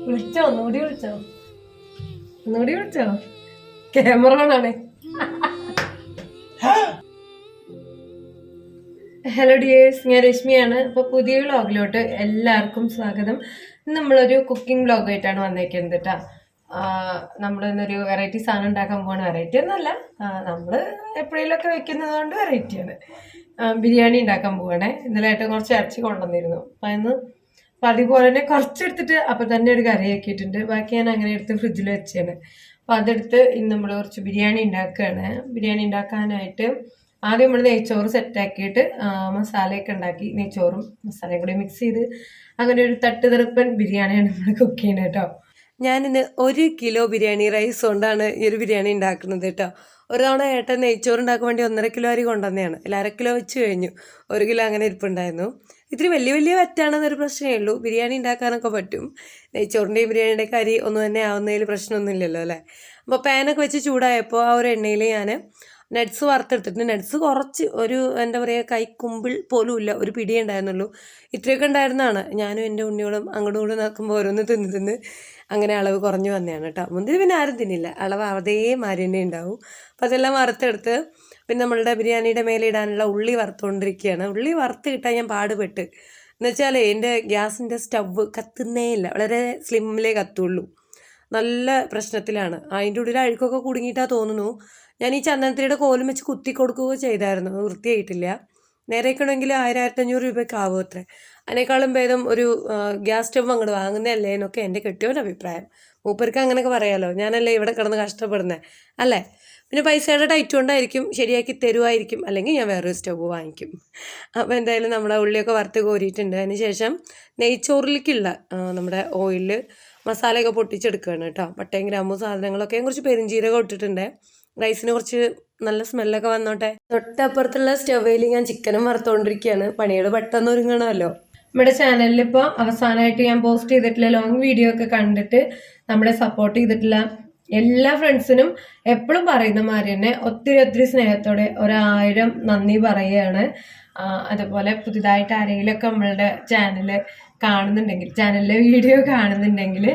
വിളിച്ചോ? ഒന്നുകൂടി വിളിച്ചോ? ക്യാമറ ഓണാണ്. ഹലോ ഡിയേഴ്സ്, ഞാൻ രശ്മിയാണ്. അപ്പോൾ പുതിയ വ്ളോഗിലോട്ട് എല്ലാവർക്കും സ്വാഗതം. നമ്മളൊരു കുക്കിംഗ് വ്ളോഗായിട്ടാണ് വന്നേക്കുന്നത് കേട്ടോ. നമ്മളിന്നൊരു വെറൈറ്റി സാധനം ഉണ്ടാക്കാൻ പോവാണ്. വെറൈറ്റി ഒന്നുമല്ല, നമ്മൾ എപ്പോഴേലൊക്കെ വെക്കുന്നത് കൊണ്ട് വെറൈറ്റിയാണ്. ബിരിയാണി ഉണ്ടാക്കാൻ പോവാണേ. ഇന്നലെയായിട്ട് കുറച്ച് ഇറച്ചി കൊണ്ടുവന്നിരുന്നു. അപ്പം അതുപോലെ തന്നെ കുറച്ചെടുത്തിട്ട് അപ്പം തന്നെ ഒരു കറി ആക്കിയിട്ടുണ്ട്. ബാക്കി ഞാൻ അങ്ങനെ എടുത്ത് ഫ്രിഡ്ജിൽ വെച്ചാണ്. അപ്പം അതെടുത്ത് ഇന്ന് നമ്മൾ കുറച്ച് ബിരിയാണി ഉണ്ടാക്കുകയാണ്. ബിരിയാണി ഉണ്ടാക്കാനായിട്ട് ആദ്യം നമ്മൾ നെയ്ച്ചോറ് സെറ്റാക്കിയിട്ട് മസാലയൊക്കെ ഉണ്ടാക്കി, നെയ്ച്ചോറും മസാലയും കൂടി മിക്സ് ചെയ്ത് അങ്ങനെ ഒരു തട്ടുതെറുപ്പൻ ബിരിയാണിയാണ് നമ്മൾ കുക്ക് ചെയ്യുന്നത് കേട്ടോ. ഞാനിന്ന് 1 കിലോ ബിരിയാണി റൈസ് കൊണ്ടാണ് ഈ ഒരു ബിരിയാണി ഉണ്ടാക്കുന്നത് കേട്ടോ. ഒരു തവണ ഏട്ടൻ നെയ്ച്ചോറ് ഉണ്ടാക്കാൻ വേണ്ടി 1.5 കിലോ അരി കൊണ്ടുവന്നതാണ്. 1.5 കിലോ വെച്ച് കഴിഞ്ഞു. 1 കിലോ അങ്ങനെ ഇരിപ്പുണ്ടായിരുന്നു. ഇത്തിരി വലിയ വറ്റാണെന്നൊരു പ്രശ്നമേ ഉള്ളൂ. ബിരിയാണി ഉണ്ടാക്കാനൊക്കെ പറ്റും. നെയ്ച്ചോറിൻ്റെയും ബിരിയാണിയുടെയൊക്കെ അരി ഒന്നും തന്നെ ആവുന്നതിൽ പ്രശ്നമൊന്നുമില്ലല്ലോ അല്ലേ. അപ്പോൾ പാനൊക്കെ വെച്ച് ചൂടായപ്പോൾ ആ ഒരു എണ്ണയിൽ ഞാൻ നട്ട്സ് വറുത്തെടുത്തിട്ട്, നട്ട്സ് കുറച്ച് ഒരു എന്താ പറയുക കൈക്കുമ്പിൾ പോലും ഇല്ല, ഒരു പിടി ഉണ്ടായിരുന്നുള്ളൂ. ഇത്രയൊക്കെ ഉണ്ടായിരുന്നതാണ്. ഞാനും എൻ്റെ ഉണ്ണിയോടും അങ്ങോട്ടും ഇങ്ങോട്ടും നോക്കുമ്പോൾ ഓരോന്ന് തിന്ന് അങ്ങനെ അളവ് കുറഞ്ഞു വന്നതാണ് കേട്ടോ. മുന്തിരി പിന്നെ ആരും തിന്നില്ല, അളവ് അതേമാതിരി തന്നെ ഉണ്ടാവും. അപ്പോൾ അതെല്ലാം വറുത്തെടുത്ത് പിന്നെ നമ്മളുടെ ബിരിയാണിയുടെ മേലെ ഇടാനുള്ള ഉള്ളി വറുത്തുകൊണ്ടിരിക്കുകയാണ്. ഉള്ളി വറുത്ത് കിട്ടാൻ ഞാൻ പാടുപെട്ട്. എന്നുവെച്ചാൽ എൻ്റെ ഗ്യാസിൻ്റെ സ്റ്റവ് കത്തുന്നേ ഇല്ല, വളരെ സ്ലിമ്മിലേ കത്തുള്ളൂ. നല്ല പ്രശ്നത്തിലാണ്. അതിൻ്റെ ഉള്ളിൽ അഴുക്കൊക്കെ കുടുങ്ങിയിട്ടാണ് തോന്നുന്നു. ഞാൻ ഈ ചന്ദനത്തിരിയുടെ കോലും വെച്ച് കുത്തി കൊടുക്കുകയോ ചെയ്തായിരുന്നു, വൃത്തിയായിട്ടില്ല. നേരെയൊക്കെയാണെങ്കിൽ 1000-1500 രൂപയ്ക്ക് ആവും അത്രേ. അതിനേക്കാളും ഭേദം ഒരു ഗ്യാസ് സ്റ്റവ് അങ്ങോട്ട് വാങ്ങുന്നതല്ലേ എന്നൊക്കെ എൻ്റെ കെട്ടിയവൻ്റെ അഭിപ്രായം. മൂപ്പർക്ക് അങ്ങനെയൊക്കെ പറയാമല്ലോ, ഞാനല്ലേ ഇവിടെ കിടന്ന് കഷ്ടപ്പെടുന്നത് അല്ലേ. പിന്നെ പൈസയുടെ ടൈറ്റ് കൊണ്ടായിരിക്കും, ശരിയാക്കി തരുമായിരിക്കും, അല്ലെങ്കിൽ ഞാൻ വേറൊരു സ്റ്റവ് വാങ്ങിക്കും. അപ്പോൾ എന്തായാലും നമ്മുടെ ഉള്ളിയൊക്കെ വറുത്ത് കോരിയിട്ടുണ്ട്. അതിന് ശേഷം നെയ്ച്ചോറിലേക്കുള്ള നമ്മുടെ ഓയിലിൽ മസാലയൊക്കെ പൊട്ടിച്ചെടുക്കുകയാണ് കേട്ടോ. പട്ടയും ഗ്രാമ്പും സാധനങ്ങളൊക്കെ കുറച്ച് പെരിഞ്ചീരകം ഇട്ടിട്ടുണ്ട്. റൈസിന് കുറച്ച് നല്ല സ്മെല്ലൊക്കെ വന്നോട്ടെ. തൊട്ടപ്പുറത്തുള്ള സ്റ്റവേയിൽ ഞാൻ ചിക്കനും വറുത്തുകൊണ്ടിരിക്കുകയാണ്. പണികൾ പെട്ടെന്ന് ഒരുങ്ങണമല്ലോ. നമ്മുടെ ചാനലിൽ ഇപ്പോൾ അവസാനമായിട്ട് ഞാൻ പോസ്റ്റ് ചെയ്തിട്ടുള്ള ലോങ് വീഡിയോ ഒക്കെ കണ്ടിട്ട് നമ്മളെ സപ്പോർട്ട് ചെയ്തിട്ടുള്ള എല്ലാ ഫ്രണ്ട്സിനും എപ്പോഴും പറയുന്ന മാതിരി തന്നെ ഒത്തിരി സ്നേഹത്തോടെ 1000 നന്ദി പറയുകയാണ്. അതുപോലെ പുതിയതായിട്ട് ആരെങ്കിലുമൊക്കെ നമ്മളുടെ ചാനൽ കാണുന്നുണ്ടെങ്കിൽ, ചാനലിലെ വീഡിയോ കാണുന്നുണ്ടെങ്കിൽ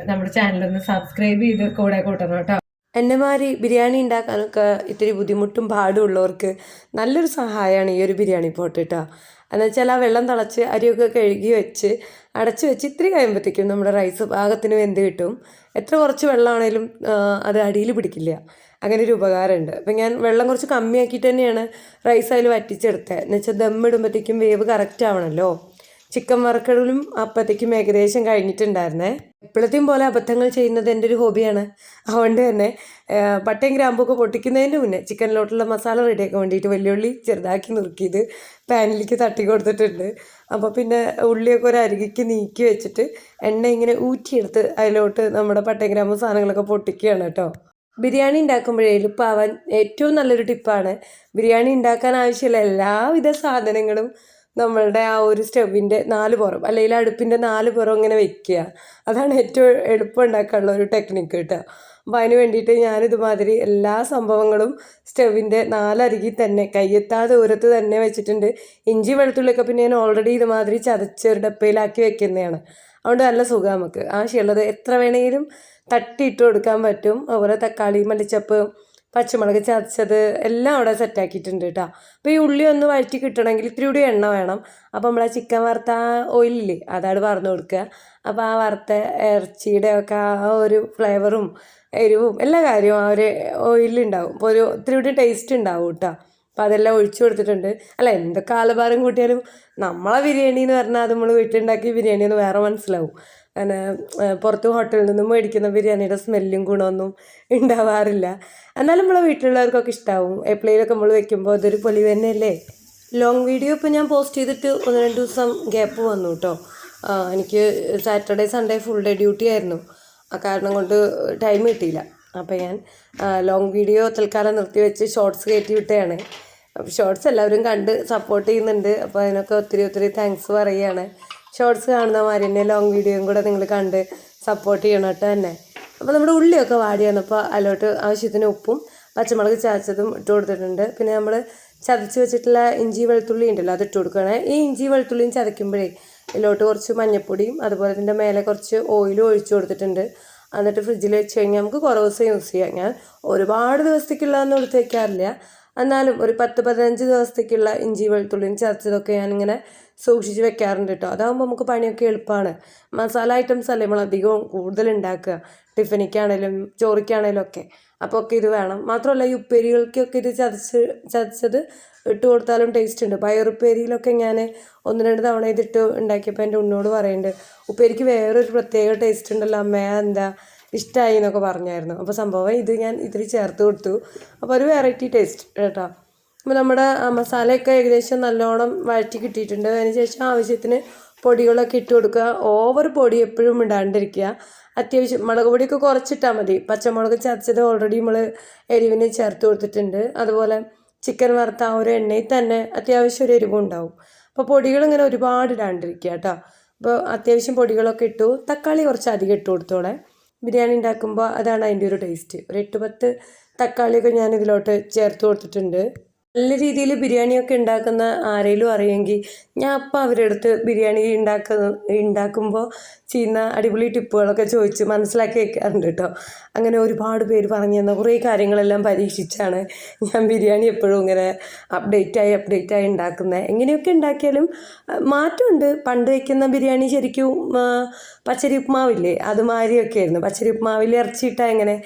നമ്മുടെ ചാനലൊന്ന് സബ്സ്ക്രൈബ് ചെയ്ത് കൂടെ കൂട്ടണം കേട്ടോ. എന്നെമാതിരി ബിരിയാണി ഉണ്ടാക്കാനൊക്കെ ഇത്തിരി ബുദ്ധിമുട്ടും പാടുള്ളവർക്ക് നല്ലൊരു സഹായമാണ് ഈ ഒരു ബിരിയാണി പോട്ട് കേട്ടോ. എന്നുവെച്ചാൽ ആ വെള്ളം തിളച്ച് അരിയൊക്കെ കഴുകി വെച്ച് അടച്ച് വെച്ച് ഇത്തിരി കഴിയുമ്പോഴത്തേക്കും നമ്മുടെ റൈസ് പാകത്തിന് വെന്ത് കിട്ടും. എത്ര കുറച്ച് വെള്ളമാണേലും അത് അടിയിൽ പിടിക്കില്ല. അങ്ങനെ ഒരു ഉപകാരമുണ്ട്. അപ്പം ഞാൻ വെള്ളം കുറച്ച് കമ്മിയാക്കിയിട്ട് തന്നെയാണ് റൈസ് അതിൽ വറ്റിച്ചെടുത്തത്. എന്നുവെച്ചാൽ ദമ്മിടുമ്പോഴത്തേക്കും വേവ് കറക്റ്റ് ആവണമല്ലോ. ചിക്കൻ വറുക്കലും അപ്പോഴത്തേക്കും ഏകദേശം കഴിഞ്ഞിട്ടുണ്ടായിരുന്നേ. എപ്പോഴത്തെയും പോലെ അബദ്ധങ്ങൾ ചെയ്യുന്നത് എൻ്റെ ഒരു ഹോബിയാണ്. അതുകൊണ്ട് തന്നെ പട്ടയും ഗ്രാമ്പൊക്കെ പൊട്ടിക്കുന്നതിന് മുന്നേ ചിക്കനിലോട്ടുള്ള മസാല റെഡിയാക്കാൻ വേണ്ടിയിട്ട് വെല്ലുള്ളി ചെറുതാക്കി നുറുക്കിയത് പാനിലേക്ക് തട്ടി കൊടുത്തിട്ടുണ്ട്. അപ്പോൾ പിന്നെ ഉള്ളിയൊക്കെ ഒരു അരികിക്ക് നീക്കി വെച്ചിട്ട് എണ്ണ ഇങ്ങനെ ഊറ്റിയെടുത്ത് അതിലോട്ട് നമ്മുടെ പട്ടയും ഗ്രാമ്പും സാധനങ്ങളൊക്കെ പൊട്ടിക്കുകയാണ് കേട്ടോ. ബിരിയാണി ഉണ്ടാക്കുമ്പോഴേ എളുപ്പമാവാൻ ഏറ്റവും നല്ലൊരു ടിപ്പാണ്, ബിരിയാണി ഉണ്ടാക്കാൻ ആവശ്യമുള്ള എല്ലാവിധ സാധനങ്ങളും നമ്മളുടെ ആ ഒരു സ്റ്റവിൻ്റെ 4 പുറം അല്ലെങ്കിൽ അടുപ്പിൻ്റെ 4 പുറം ഇങ്ങനെ വെക്കുക. അതാണ് ഏറ്റവും എളുപ്പം ഉണ്ടാക്കാനുള്ള ഒരു ടെക്നിക്ക് കേട്ടോ. അപ്പോൾ അതിന് വേണ്ടിയിട്ട് ഞാനിതുമാതിരി എല്ലാ സംഭവങ്ങളും സ്റ്റവിൻ്റെ 4 അരികിൽ തന്നെ കയ്യെത്താതെ ദൂരത്ത് തന്നെ വെച്ചിട്ടുണ്ട്. ഇഞ്ചി വെളുത്തുള്ളിയൊക്കെ പിന്നെ ഞാൻ ഓൾറെഡി ഇതുമാതിരി ചതച്ച് ഒരു ഡപ്പയിലാക്കി വെക്കുന്നതാണ്. അതുകൊണ്ട് നല്ല സുഖം നമുക്ക് ആവശ്യമുള്ളത് എത്ര വേണമെങ്കിലും തട്ടിയിട്ട് കൊടുക്കാൻ പറ്റും. അതുപോലെ തക്കാളി, മല്ലിച്ചപ്പ്, പച്ചമുളക് ചതച്ചത് എല്ലാം അവിടെ സെറ്റാക്കിയിട്ടുണ്ട് കേട്ടോ. അപ്പോൾ ഈ ഉള്ളി ഒന്ന് വഴറ്റി കിട്ടണമെങ്കിൽ ഇത്തിരി കൂടി എണ്ണ വേണം. അപ്പോൾ നമ്മൾ ആ ചിക്കൻ വറുത്ത ഓയിലില്ലേ അതാണ് പറഞ്ഞു കൊടുക്കുക. അപ്പോൾ ആ വറുത്ത ഇറച്ചിയുടെ ഒക്കെ ആ ഒരു ഫ്ലേവറും എരിവും എല്ലാ കാര്യവും ആ ഒരു ഓയിലുണ്ടാവും. അപ്പോൾ ഒരു ഇത്തിരി കൂടി ടേസ്റ്റ് ഉണ്ടാവും കേട്ടോ. അപ്പോൾ അതെല്ലാം ഒഴിച്ചു കൊടുത്തിട്ടുണ്ട്. അല്ല, എന്തൊക്കെ ആലഭാരം കൂട്ടിയാലും നമ്മളെ ബിരിയാണി എന്ന് പറഞ്ഞാൽ അത് നമ്മൾ വീട്ടിലുണ്ടാക്കിയ ബിരിയാണി എന്ന് വേറെ മനസ്സിലാവും. അങ്ങനെ പുറത്ത് ഹോട്ടലിൽ നിന്നും മേടിക്കുന്ന ബിരിയാണിയുടെ സ്മെല്ലും ഗുണമൊന്നും ഉണ്ടാവാറില്ല. എന്നാലും നമ്മളെ വീട്ടിലുള്ളവർക്കൊക്കെ ഇഷ്ടമാവും. എപ്പോഴേലൊക്കെ നമ്മൾ വെക്കുമ്പോൾ അതൊരു പൊലി തന്നെയല്ലേ. ലോങ് വീഡിയോ ഇപ്പോൾ ഞാൻ പോസ്റ്റ് ചെയ്തിട്ട് 1-2 ദിവസം ഗ്യാപ്പ് വന്നു കേട്ടോ. എനിക്ക് Saturday Sunday full day duty ആയിരുന്നു. ആ കാരണം കൊണ്ട് ടൈം കിട്ടിയില്ല. അപ്പോൾ ഞാൻ ലോങ് വീഡിയോ തൽക്കാലം നിർത്തി വെച്ച് ഷോർട്സ് കയറ്റി വിട്ടതാണ്. അപ്പോൾ ഷോർട്സ് എല്ലാവരും കണ്ട് സപ്പോർട്ട് ചെയ്യുന്നുണ്ട്. അപ്പോൾ അതിനൊക്കെ ഒത്തിരി താങ്ക്സ് പറയുകയാണ്. ഷോർട്സ് കാണുന്ന മാതിരി തന്നെ ലോങ് വീഡിയോയും കൂടെ നിങ്ങൾ കണ്ട് സപ്പോർട്ട് ചെയ്യണം കേട്ടോ തന്നെ. അപ്പോൾ നമ്മുടെ ഉള്ളിയൊക്കെ വാടി വന്നപ്പോൾ അതിലോട്ട് ആവശ്യത്തിന് ഉപ്പും പച്ചമുളക് ചതച്ചതും ഇട്ട് കൊടുത്തിട്ടുണ്ട്. പിന്നെ നമ്മൾ ചതച്ച് വെച്ചിട്ടുള്ള ഇഞ്ചി വെളുത്തുള്ളി ഉണ്ടല്ലോ അത് ഇട്ട് കൊടുക്കുകയാണ്. ഈ ഇഞ്ചി വെളുത്തുള്ളിയും ചതയ്ക്കുമ്പോഴേ ഇതിലോട്ട് കുറച്ച് മഞ്ഞൾപ്പൊടിയും അതുപോലെ ഇതിൻ്റെ മേലെ കുറച്ച് ഓയിലും ഒഴിച്ചു കൊടുത്തിട്ടുണ്ട്. എന്നിട്ട് ഫ്രിഡ്ജിൽ വെച്ച് കഴിഞ്ഞാൽ നമുക്ക് കുറേ ദിവസം യൂസ് ചെയ്യാം. ഞാൻ ഒരുപാട് ദിവസത്തേക്കുള്ളതൊന്നും എടുത്ത് വയ്ക്കാറില്ല, എന്നാലും ഒരു 10-15 ദിവസത്തേക്കുള്ള ഇഞ്ചി വെളുത്തുള്ളിയും ചതച്ചതൊക്കെ ഞാനിങ്ങനെ സൂക്ഷിച്ച് വെക്കാറുണ്ട് കേട്ടോ. അതാകുമ്പോൾ നമുക്ക് പണിയൊക്കെ എളുപ്പമാണ്. മസാല ഐറ്റംസ് അല്ലേ നമ്മൾ അധികവും കൂടുതൽ ഉണ്ടാക്കുക, ടിഫിനിക്കാണേലും ചോറിക്കാണേലും ഒക്കെ. അപ്പോൾ ഒക്കെ ഇത് വേണം. മാത്രമല്ല ഈ ഉപ്പേരികൾക്കൊക്കെ ഇത് ചതച്ചത് ഇട്ട് കൊടുത്താലും ടേസ്റ്റ് ഉണ്ട്. പയറുപ്പേരിയിലൊക്കെ ഞാൻ 1-2 തവണ ഇതിട്ട് ഉണ്ടാക്കിയപ്പോൾ എൻ്റെ ഉണ്ണോട് പറയുന്നുണ്ട്, ഉപ്പേരിക്ക് വേറൊരു പ്രത്യേക ടേസ്റ്റ് ഉണ്ടല്ലോ അമ്മ, എന്താ ഇഷ്ടമായി എന്നൊക്കെ പറഞ്ഞായിരുന്നു. അപ്പോൾ സംഭവം ഇത് ഞാൻ ഇതിൽ ചേർത്ത് കൊടുത്തു. അപ്പോൾ ഒരു വെറൈറ്റി ടേസ്റ്റ് കേട്ടോ. അപ്പോൾ നമ്മുടെ മസാലയൊക്കെ ഏകദേശം നല്ലോണം വഴറ്റി കിട്ടിയിട്ടുണ്ട്. അതിന് ശേഷം ആവശ്യത്തിന് പൊടികളൊക്കെ ഇട്ട് കൊടുക്കുക. ഓവർ പൊടി എപ്പോഴും ഇടാണ്ടിരിക്കുക. അത്യാവശ്യം മുളക് പൊടിയൊക്കെ കുറച്ചിട്ടാൽ മതി. പച്ചമുളക് ചതച്ചത് ഓൾറെഡി നമ്മൾ എരിവിന് ചേർത്ത് കൊടുത്തിട്ടുണ്ട്. അതുപോലെ ചിക്കൻ വറുത്ത ആ ഒരു എണ്ണയിൽ തന്നെ അത്യാവശ്യം ഒരു എരിവും ഉണ്ടാവും. അപ്പോൾ പൊടികൾ ഇങ്ങനെ ഒരുപാട് ഇടാണ്ടിരിക്കുക കേട്ടോ. അപ്പോൾ അത്യാവശ്യം പൊടികളൊക്കെ ഇട്ടു. തക്കാളി കുറച്ച് അധികം ഇട്ട് കൊടുത്തോളെ. ബിരിയാണി ഉണ്ടാക്കുമ്പോൾ അതാണ് അതിൻ്റെ ഒരു ടേസ്റ്റ്. ഒരു 8-10 തക്കാളിയൊക്കെ ഞാൻ ഇതിലോട്ട് ചേർത്ത് കൊടുത്തിട്ടുണ്ട്. നല്ല രീതിയിൽ ബിരിയാണിയൊക്കെ ഉണ്ടാക്കുന്ന ആരെങ്കിലും അറിയുമെങ്കിൽ ഞാൻ അപ്പം അവരുടെ അടുത്ത് ബിരിയാണി ഉണ്ടാക്കുമ്പോൾ ചെയ്യുന്ന അടിപൊളി ടിപ്പുകളൊക്കെ ചോദിച്ച് മനസ്സിലാക്കി വെക്കാറുണ്ട് കേട്ടോ. അങ്ങനെ ഒരുപാട് പേര് പറഞ്ഞു തന്ന കുറേ കാര്യങ്ങളെല്ലാം പരീക്ഷിച്ചാണ് ഞാൻ ബിരിയാണി എപ്പോഴും ഇങ്ങനെ അപ്ഡേറ്റായി ഉണ്ടാക്കുന്നത്. എങ്ങനെയൊക്കെ ഉണ്ടാക്കിയാലും മാറ്റമുണ്ട്. പണ്ട് വയ്ക്കുന്ന ബിരിയാണി ശരിക്കും പച്ചരി ഉപ്മാവില്ലേ അതുമാതിരിയൊക്കെ ആയിരുന്നു. പച്ചരി ഉപ്മാവിൽ ഇറച്ചിയിട്ടാൽ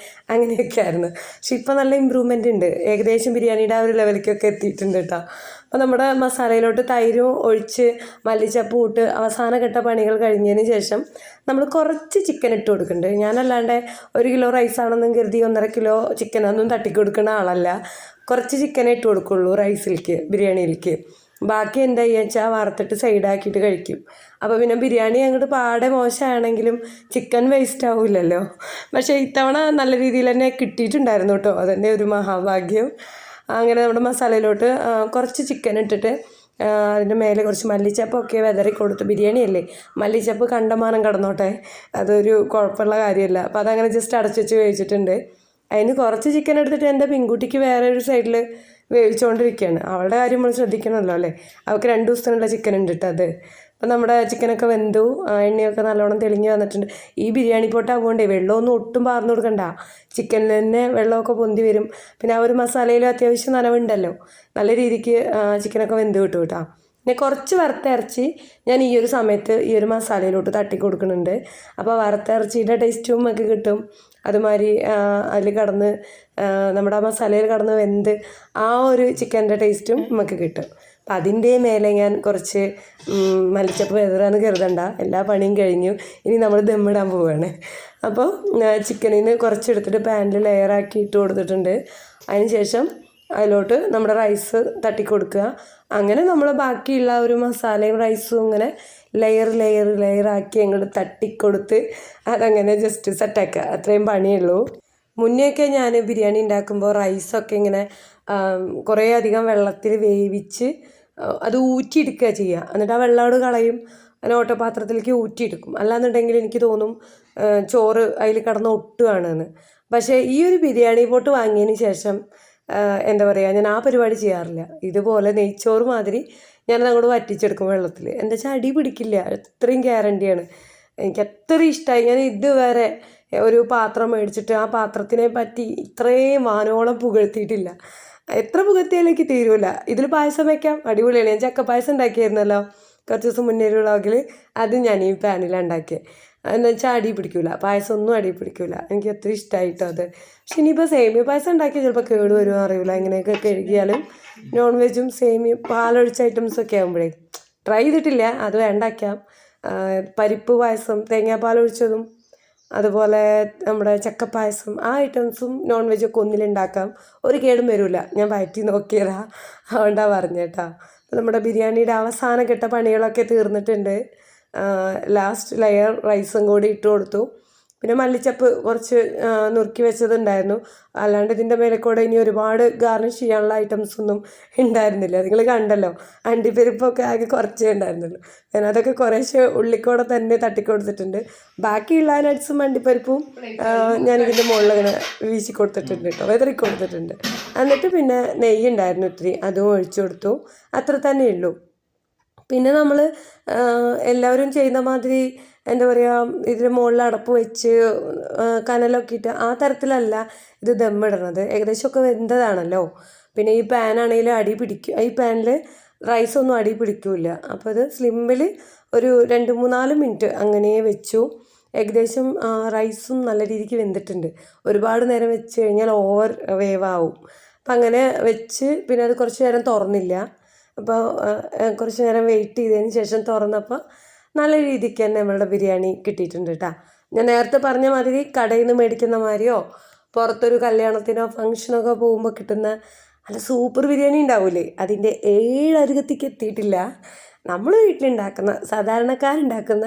അങ്ങനെയൊക്കെ ആയിരുന്നു. പക്ഷെ ഇപ്പം നല്ല ഇമ്പ്രൂവ്മെൻ്റ് ഉണ്ട്. ഏകദേശം ബിരിയാണിയുടെ ആ ഒരു ലെവലിലേക്കൊക്കെ എത്തിയിട്ടുണ്ട് കേട്ടോ. അപ്പോൾ നമ്മുടെ മസാലയിലോട്ട് തൈരും ഒഴിച്ച് മല്ലിച്ചപ്പ് ഇട്ട് അവസാന ഘട്ട പണികൾ കഴിഞ്ഞതിന് ശേഷം നമ്മൾ കുറച്ച് ചിക്കൻ ഇട്ട് കൊടുക്കുന്നുണ്ട്. ഞാനല്ലാണ്ട് 1 കിലോ റൈസാണെന്നും കരുതി 1.5 കിലോ ചിക്കനൊന്നും തട്ടിക്കൊടുക്കുന്ന ആളല്ല. കുറച്ച് ചിക്കനേ ഇട്ട് കൊടുക്കുള്ളൂ റൈസിലേക്ക്, ബിരിയാണിയിലേക്ക്. ബാക്കി എന്താ ചെയ്യുക വെച്ചാൽ വറുത്തിട്ട് സൈഡാക്കിയിട്ട് കഴിക്കും. അപ്പോൾ പിന്നെ ബിരിയാണി അങ്ങോട്ട് പാടെ മോശമാണെങ്കിലും ചിക്കൻ വേസ്റ്റ് ആവില്ലല്ലോ. പക്ഷേ ഇത്തവണ നല്ല രീതിയിൽ തന്നെ കിട്ടിയിട്ടുണ്ടായിരുന്നു കേട്ടോ. അതെൻ്റെ ഒരു മഹാഭാഗ്യം. അങ്ങനെ നമ്മുടെ മസാലയിലോട്ട് കുറച്ച് ചിക്കൻ ഇട്ടിട്ട് അതിൻ്റെ മേലെ കുറച്ച് മല്ലിച്ചപ്പൊക്കെ വിതറി കൊടുത്തു. ബിരിയാണിയല്ലേ, മല്ലിച്ചപ്പ് കണ്ടമാനം കിടന്നോട്ടെ, അതൊരു കുഴപ്പമുള്ള കാര്യമല്ല. അപ്പോൾ അതങ്ങനെ ജസ്റ്റ് അടച്ചു വെച്ച് വേവിച്ചിട്ടുണ്ട്. അതിന് കുറച്ച് ചിക്കൻ എടുത്തിട്ട് എൻ്റെ പെൺകുട്ടിക്ക് വേറെ ഒരു സൈഡിൽ വേവിച്ചുകൊണ്ടിരിക്കുകയാണ്. അവളുടെ കാര്യം നമ്മൾ ശ്രദ്ധിക്കണമല്ലോ അല്ലേ. അവൾക്ക് 2 ദിവസത്തിനുള്ള ചിക്കൻ ഉണ്ട് കേട്ടോ അത്. അപ്പം നമ്മുടെ ചിക്കനൊക്കെ വെന്തു, എണ്ണയൊക്കെ നല്ലോണം തെളിഞ്ഞ് വന്നിട്ടുണ്ട്. ഈ ബിരിയാണി പോട്ടാകുകൊണ്ടേ വെള്ളമൊന്നും ഒട്ടും പാർന്നു കൊടുക്കണ്ട. ചിക്കനിൽ തന്നെ വെള്ളമൊക്കെ പൊന്തി വരും. പിന്നെ ആ ഒരു മസാലയിലും അത്യാവശ്യം നനവുണ്ടല്ലോ. നല്ല രീതിക്ക് ചിക്കനൊക്കെ വെന്ത് കിട്ടും കേട്ടോ. പിന്നെ കുറച്ച് വറുത്ത ഇറച്ചി ഞാൻ ഈ ഒരു സമയത്ത് ഈ ഒരു മസാലയിലോട്ട് തട്ടി കൊടുക്കുന്നുണ്ട്. അപ്പോൾ വറുത്ത ഇറച്ചിയുടെ ടേസ്റ്റും നമുക്ക് കിട്ടും. അതുമാതിരി അതിൽ കടന്ന് നമ്മുടെ ആ മസാലയിൽ കടന്ന് വെന്ത് ആ ഒരു ചിക്കൻ്റെ ടേസ്റ്റും നമുക്ക് കിട്ടും. അപ്പം അതിൻ്റെ മേലെ ഞാൻ കുറച്ച് മല്ലിച്ചപ്പ് വെതറാന്ന് കരുതണ്ട, എല്ലാ പണിയും കഴിഞ്ഞു. ഇനി നമ്മൾ ദമ്മിടാൻ പോവുകയാണ്. അപ്പോൾ ചിക്കനിന് കുറച്ചെടുത്തിട്ട് പാനിൽ ലെയറാക്കി ഇട്ട് കൊടുത്തിട്ടുണ്ട്. അതിന് ശേഷം അതിലോട്ട് നമ്മുടെ റൈസ് തട്ടിക്കൊടുക്കുക. അങ്ങനെ നമ്മൾ ബാക്കിയുള്ള ഒരു മസാലയും റൈസും ഇങ്ങനെ ലെയറാക്കി അങ്ങോട്ട് തട്ടിക്കൊടുത്ത് അതങ്ങനെ ജസ്റ്റ് സെറ്റാക്കുക. അത്രയും പണിയുള്ളൂ. മുന്നെയൊക്കെ ഞാൻ ബിരിയാണി ഉണ്ടാക്കുമ്പോൾ റൈസൊക്കെ ഇങ്ങനെ കുറേ അധികം വെള്ളത്തിൽ വേവിച്ച് അത് ഊറ്റിയെടുക്കുക ചെയ്യുക. എന്നിട്ട് ആ വെള്ളമോട് കളയും, അങ്ങനെ ഓട്ടപാത്രത്തിലേക്ക് ഊറ്റിയെടുക്കും. അല്ലാന്നുണ്ടെങ്കിൽ എനിക്ക് തോന്നും ചോറ് അതിൽ കിടന്ന് ഒട്ടുകയാണെന്ന്. പക്ഷേ ഈ ഒരു ബിരിയാണി പോട്ട് വാങ്ങിയതിന് ശേഷം എന്താ പറയുക, ഞാൻ ആ പരിപാടി ചെയ്യാറില്ല. ഇതുപോലെ നെയ്ച്ചോറ് മാതിരി ഞാനത് അങ്ങോട്ട് വറ്റിച്ചെടുക്കും വെള്ളത്തിൽ. എന്താ വെച്ചാൽ അടി പിടിക്കില്ല, അത്രയും ഗ്യാരണ്ടിയാണ്. എനിക്ക് അത്ര ഇഷ്ടമായി. ഞാൻ ഇതുവരെ ഒരു പാത്രം മേടിച്ചിട്ട് ആ പാത്രത്തിനെ പറ്റി ഇത്രയും വാനോളം പുകഴ്ത്തിയിട്ടില്ല. എത്ര പുകഴ്ത്തിയാലും എനിക്ക് തീരൂല. ഇതിൽ പായസം വയ്ക്കാം, അടിപൊളിയാണ്. ഞാൻ ചക്കപ്പായസം ഉണ്ടാക്കിയായിരുന്നല്ലോ കുറച്ച് ദിവസം മുന്നേ ഒരു വ്ളോഗിൽ. അത് ഞാൻ ഈ പാനിലാണ് ഉണ്ടാക്കിയത്. എന്ന് വെച്ചാൽ അടി പിടിക്കില്ല, പായസം ഒന്നും അടി പിടിക്കില്ല. എനിക്ക് അത്ര ഇഷ്ടമായിട്ടോ അത്. പക്ഷെ ഇനിയിപ്പോൾ സേമിയ പായസം ഉണ്ടാക്കിയാൽ ചിലപ്പോൾ കേട് വരുമോ അറിയില്ല. ഇങ്ങനെയൊക്കെ കഴുകിയാലും നോൺ വെജും സേമിയ പാലൊഴിച്ച ഐറ്റംസൊക്കെ ആകുമ്പോഴേ ട്രൈ ചെയ്തിട്ടില്ല, അത് വേണ്ടാക്കാം. പരിപ്പ് പായസം, തേങ്ങാപ്പാലൊഴിച്ചതും അതുപോലെ നമ്മുടെ ചക്കപ്പായസം, ആ ഐറ്റംസും നോൺ വെജൊക്കെ ഒന്നിലുണ്ടാക്കാം. ഒരു കേടും വരില്ല. ഞാൻ വയറ്റി നോക്കിയതാ, അതുകൊണ്ടാണ് പറഞ്ഞേട്ടാ. നമ്മുടെ ബിരിയാണിയുടെ അവസാന ഘട്ട പണികളൊക്കെ തീർന്നിട്ടുണ്ട്. ലാസ്റ്റ് ലെയർ റൈസും കൂടി ഇട്ട് കൊടുത്തു. പിന്നെ മല്ലിച്ചപ്പ് കുറച്ച് നുറുക്കി വെച്ചതുണ്ടായിരുന്നു. അല്ലാണ്ട് ഇതിൻ്റെ മേലെ കൂടെ ഇനി ഒരുപാട് ഗാർണിഷ് ചെയ്യാനുള്ള ഐറ്റംസ് ഒന്നും ഉണ്ടായിരുന്നില്ല. നിങ്ങൾ കണ്ടല്ലോ, അണ്ടിപ്പരിപ്പൊക്കെ ആകെ കുറച്ചേ ഉണ്ടായിരുന്നുള്ളൂ. ഞാൻ അതൊക്കെ കുറേശ്ശെ ഉള്ളിക്കൂടെ തന്നെ തട്ടിക്കൊടുത്തിട്ടുണ്ട്. ബാക്കിയുള്ള നട്ട്സും അണ്ടിപ്പരിപ്പും ഞാനിതിൻ്റെ മുകളിൽ അങ്ങനെ വീശി കൊടുത്തിട്ടുണ്ട് കേട്ടോ, വെതറി കൊടുത്തിട്ടുണ്ട്. എന്നിട്ട് പിന്നെ നെയ്യ് ഉണ്ടായിരുന്നു ഇത്തിരി, അതും ഒഴിച്ചു കൊടുത്തു. അത്ര തന്നെ ഉള്ളൂ. പിന്നെ നമ്മൾ എല്ലാവരും ചെയ്യുന്ന മാതിരി എന്താ പറയുക, ഇതിന് മുകളിൽ അടപ്പ് വെച്ച് കനലൊക്കെ ഇട്ട് ആ തരത്തിലല്ല ഇത് ദമ്മിടണത്. ഏകദേശമൊക്കെ വെന്തതാണല്ലോ. പിന്നെ ഈ പാനാണെങ്കിലും അടി പിടിക്കും, ഈ പാനിൽ റൈസൊന്നും അടി പിടിക്കില്ല. അപ്പോൾ ഇത് സ്ലിമ്മിൽ ഒരു 2-3-4 മിനിറ്റ് അങ്ങനെ വെച്ചു. ഏകദേശം റൈസും നല്ല രീതിക്ക് വെന്തിട്ടുണ്ട്. ഒരുപാട് നേരം വെച്ച് കഴിഞ്ഞാൽ ഓവർ വേവാവും. അപ്പം അങ്ങനെ വെച്ച് പിന്നെ അത് കുറച്ച് നേരം തുറന്നില്ല. അപ്പോൾ കുറച്ച് നേരം വെയിറ്റ് ചെയ്തതിന് ശേഷം തുറന്നപ്പോൾ നല്ല രീതിക്ക് തന്നെ നമ്മളുടെ ബിരിയാണി കിട്ടിയിട്ടുണ്ട് കേട്ടോ. ഞാൻ നേരത്തെ പറഞ്ഞ മാതിരി കടയിൽ നിന്ന് മേടിക്കുന്ന മാതിരിയോ പുറത്തൊരു കല്യാണത്തിനോ ഫംഗ്ഷനൊക്കെ പോകുമ്പോൾ കിട്ടുന്ന നല്ല സൂപ്പർ ബിരിയാണി ഉണ്ടാവില്ലേ, അതിൻ്റെ 7 അരികത്തേക്ക് എത്തിയിട്ടില്ല. നമ്മൾ വീട്ടിലുണ്ടാക്കുന്ന സാധാരണക്കാരുണ്ടാക്കുന്ന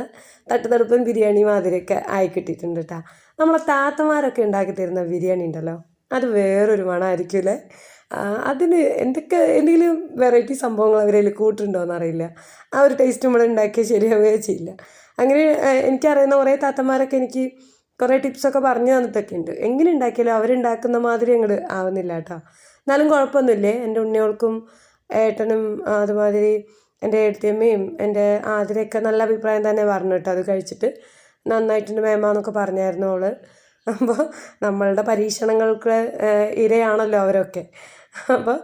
തട്ടുതടുപ്പൻ ബിരിയാണി മാതിരിയൊക്കെ ആയി കിട്ടിയിട്ടുണ്ട് കേട്ടോ. നമ്മളെ താത്തമാരൊക്കെ ഉണ്ടാക്കി തരുന്ന ബിരിയാണി ഉണ്ടല്ലോ, അത് വേറൊരു മണമായിരിക്കുമല്ലേ. അതിന് എന്തെങ്കിലും വെറൈറ്റി സംഭവങ്ങൾ അവരതിൽ കൂട്ടുണ്ടോയെന്ന് അറിയില്ല. ആ ഒരു ടേസ്റ്റ് നമ്മൾ ഉണ്ടാക്കിയാൽ ശരിയാവുകയോ ചെയ്യില്ല. അങ്ങനെ എനിക്കറിയുന്ന കുറേ താത്തമാരൊക്കെ എനിക്ക് കുറേ ടിപ്സൊക്കെ പറഞ്ഞു തന്നിട്ടൊക്കെ ഉണ്ട്. എങ്ങനെ ഉണ്ടാക്കിയാലും അവരുണ്ടാക്കുന്ന മാതിരി അങ്ങോട്ട് ആവുന്നില്ല കേട്ടോ. എന്നാലും കുഴപ്പമൊന്നുമില്ലേ. എൻ്റെ ഉണ്ണികൾക്കും ഏട്ടനും അതുമാതിരി എൻ്റെ ഏട്ടത്തിയമ്മയും എൻ്റെ ആതിരയൊക്കെ നല്ല അഭിപ്രായം തന്നെ പറഞ്ഞു കേട്ടോ. അത് കഴിച്ചിട്ട് നന്നായിട്ടുണ്ട് മേമാന്നൊക്കെ പറഞ്ഞായിരുന്നു അവൾ. അപ്പോൾ നമ്മളുടെ പരീക്ഷണങ്ങൾക്ക് ഇരയാണല്ലോ അവരൊക്കെ. അപ്പോൾ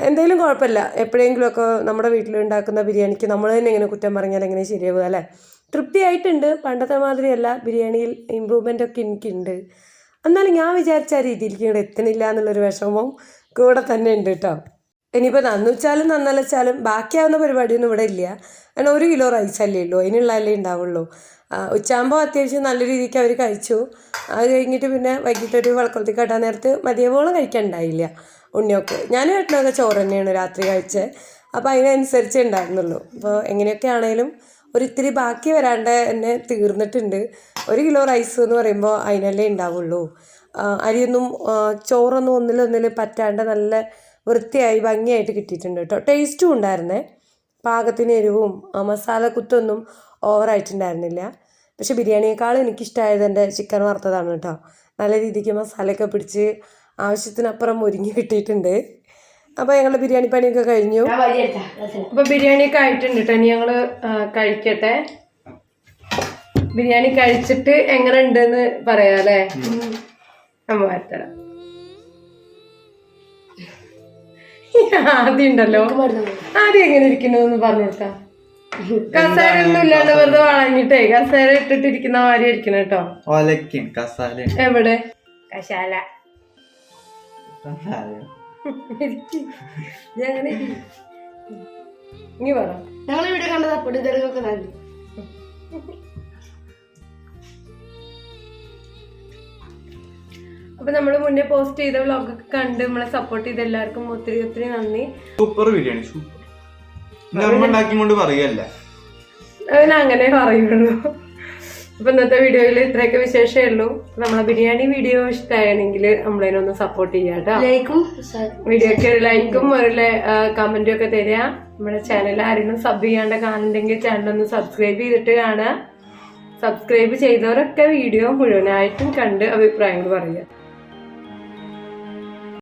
എന്തായാലും കുഴപ്പമില്ല. എപ്പോഴെങ്കിലുമൊക്കെ നമ്മുടെ വീട്ടിലുണ്ടാക്കുന്ന ബിരിയാണിക്ക് നമ്മൾ തന്നെ ഇങ്ങനെ കുറ്റം പറഞ്ഞാൽ എങ്ങനെ ശരിയാവുക അല്ലേ. തൃപ്തിയായിട്ടുണ്ട്. പണ്ടത്തെ മാതിരിയല്ല, ബിരിയാണിയിൽ ഇമ്പ്രൂവ്മെൻ്റ് ഒക്കെ എനിക്കുണ്ട്. എന്നാലും ഞാൻ വിചാരിച്ച ആ രീതിയിലേക്ക് ഇവിടെ എത്തണില്ല എന്നുള്ളൊരു വിഷമവും കൂടെ തന്നെ ഉണ്ട് കേട്ടോ. ഇനിയിപ്പോൾ നന്നുവെച്ചാലും നന്നലച്ചാലും ബാക്കിയാവുന്ന പരിപാടിയൊന്നും ഇവിടെ ഇല്ല. കാരണം 1 കിലോ റൈസല്ലേ ഉള്ളൂ, അതിനുള്ളതല്ലേ ഉണ്ടാവുള്ളൂ. ഉച്ചയാകുമ്പോൾ അത്യാവശ്യം നല്ല രീതിക്ക് അവർ കഴിച്ചു. അത് കഴിഞ്ഞിട്ട് പിന്നെ വൈകിട്ടൊരു വിളക്കുളത്തി കെട്ടാൻ നേരത്ത് മതിയവോളം കഴിക്കാനുണ്ടായില്ല ഉണ്ണിയൊക്കെ. ഞാനും ഏട്ടനൊക്കെ ചോറ് തന്നെയാണ് രാത്രി കഴിച്ചത്. അപ്പോൾ അതിനനുസരിച്ചേ ഉണ്ടായിരുന്നുള്ളൂ. അപ്പോൾ എങ്ങനെയൊക്കെ ആണെങ്കിലും ഒരിത്തിരി ബാക്കി വരാണ്ട് എന്നെ തീർന്നിട്ടുണ്ട്. 1 കിലോ റൈസ് എന്ന് പറയുമ്പോൾ അതിനല്ലേ ഉണ്ടാവുള്ളൂ. അരിയൊന്നും ചോറൊന്നും ഒന്നിലൊന്നിൽ പറ്റാണ്ട് നല്ല വൃത്തിയായി ഭംഗിയായിട്ട് കിട്ടിയിട്ടുണ്ട് കേട്ടോ. ടേസ്റ്റും ഉണ്ടായിരുന്നേ. പാകത്തിന് എരിവും മസാല കുത്തൊന്നും ഓവറായിട്ടുണ്ടായിരുന്നില്ല. പക്ഷെ ബിരിയാണിയേക്കാളും എനിക്കിഷ്ടമായത് എൻ്റെ ചിക്കൻ വറുത്തതാണ് കേട്ടോ. നല്ല രീതിക്ക് മസാലയൊക്കെ പിടിച്ച് ആവശ്യത്തിനപ്പുറം ഒരുങ്ങി കിട്ടിയിട്ടുണ്ട്. അപ്പോൾ ഞങ്ങൾ ബിരിയാണി പണിയൊക്കെ കഴിഞ്ഞു. അപ്പോൾ ബിരിയാണിയൊക്കെ ആയിട്ടുണ്ട് കേട്ടോ. ഇനി ഞങ്ങൾ കഴിക്കട്ടെ. ബിരിയാണി കഴിച്ചിട്ട് എങ്ങനെ ഉണ്ടെന്ന് പറയാം അല്ലേ. അമ്മ വരത്തരാം. ആദ്യം ഉണ്ടല്ലോ, ആദ്യം എങ്ങനെ ഇരിക്കുന്നു പറഞ്ഞു കൊടുക്കാം. കസേര ഒന്നും ഇല്ലാണ്ട് വെറുതെ വളഞ്ഞിട്ടേ കസേര ഇട്ടിട്ടിരിക്കുന്ന മാതിരി ഇരിക്കണം കേട്ടോ. എവിടെ കശാല ഇനി പറ. ഞങ്ങൾ വീഡിയോ കണ്ടത് അപ്പോൾ ഇതൊക്കെ നന്ദി. അപ്പൊ നമ്മള് മുന്നേ പോസ്റ്റ് ചെയ്ത വ്ളോഗൊക്കെ കണ്ട് നമ്മളെ സപ്പോർട്ട് ചെയ്ത എല്ലാവർക്കും ഒത്തിരി ഒത്തിരി നന്ദി. Super biryani, super. അങ്ങനെ പറയുള്ളൂ. അപ്പൊ ഇന്നത്തെ വീഡിയോയിൽ ഇത്രയൊക്കെ വിശേഷമേ ഉള്ളൂ. നമ്മളെ ബിരിയാണി വീഡിയോ ഇഷ്ടമാണെങ്കിൽ നമ്മളതിനൊന്ന് സപ്പോർട്ട് ചെയ്യാട്ടോ. വീഡിയോക്ക് ലൈക്കും ഒരു കമന്റും ഒക്കെ തരിക. നമ്മുടെ ചാനൽ ആരെങ്കിലും സബ് ചെയ്യാണ്ട് കാണുന്നുണ്ടെങ്കിൽ ചാനലൊന്ന് സബ്സ്ക്രൈബ് ചെയ്തിട്ട് കാണുക. സബ്സ്ക്രൈബ് ചെയ്തവരൊക്കെ വീഡിയോ മുഴുവനായിട്ടും കണ്ട് അഭിപ്രായങ്ങൾ പറയുക.